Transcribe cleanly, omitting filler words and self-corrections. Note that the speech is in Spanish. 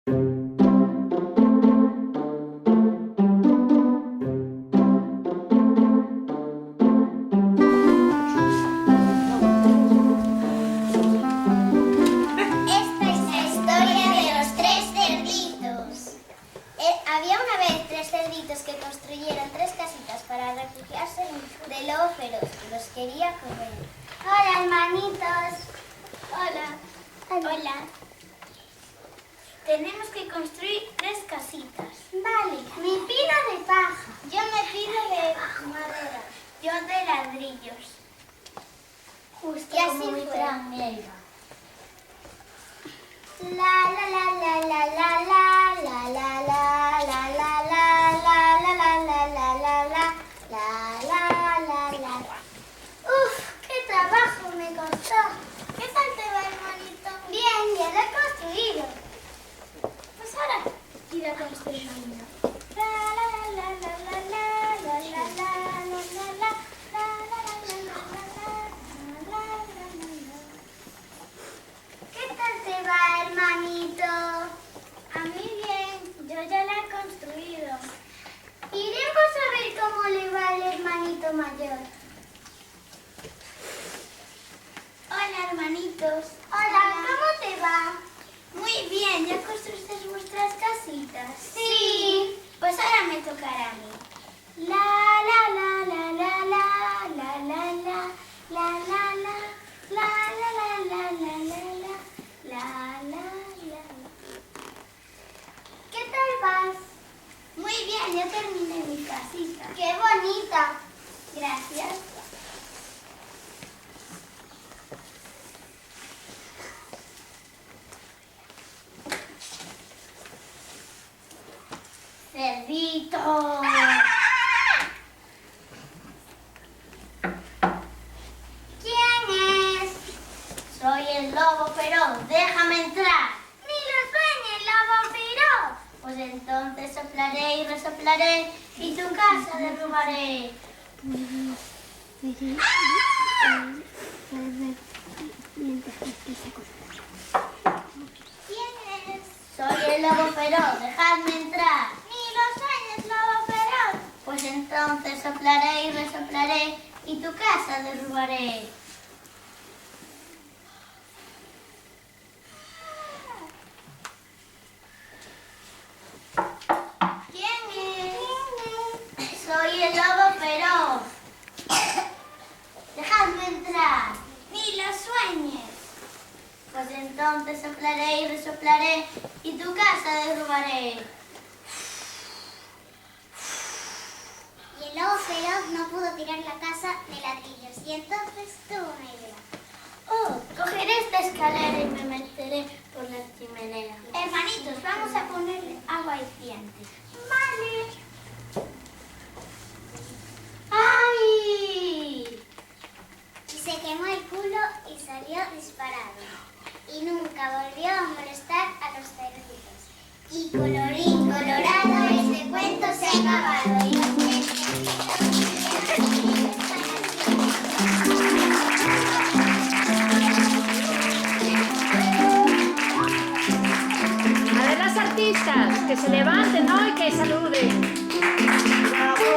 Esta es la historia de los tres cerditos. Había una vez tres cerditos que construyeron tres casitas para refugiarse del lobo feroz que los quería comer. Hola, hermanitos. Hola. Hola. Tenemos que construir tres casitas. Vale. Me pido de paja. Yo me pido de madera. Yo de ladrillos. Justo y así como fue. La la la la la la la la la la la la la la la la la la. Uf, qué trabajo me costó. ¿Qué tal te va, hermanito? Bien, ya lo he construido. Pues ahora iré a construir la mía. La la la la la la la la la la la la. ¿Qué tal te va, hermanito? A mí bien, yo ya la he construido. Iremos a ver cómo le va al hermanito mayor. Hola, hermanitos. Hola, ¿cómo te va? Muy bien, ¿ya construiste vuestras casitas? Sí. Pues ahora me tocará a mí. La la la la la la la la la la la la la la la la la la la. ¿Qué tal vas? Muy bien, ya terminé mi casita. ¡Qué bonita! Gracias. ¡Cerdito! ¿Quién es? Soy el lobo feroz, déjame entrar. ¡Ni lo sueñes, lobo feroz! Pues entonces soplaré y resoplaré y tu casa derrubaré. ¿Quién es? Soy el lobo feroz, dejadme entrar. ¡Ni lo sueñes, lobo feroz! Pues entonces soplaré y resoplaré y tu casa derrubaré. Soy el lobo feroz. Dejadme entrar. Ni lo sueñes. Pues entonces soplaré y resoplaré y tu casa derrubaré. Y el lobo feroz no pudo tirar la casa de ladrillos y entonces tuvo una idea. Oh, cogeré esta escalera y me meteré por la chimenea. Hermanitos, vamos a ponerle agua hirviente. Vale. ¡Ay! Y se quemó el culo y salió disparado. Y nunca volvió a molestar a los cerditos. Y colorín colorado, este cuento se ha acabado. A ver las artistas, que se levanten, ¿no? Y que saluden. ¡Bravo!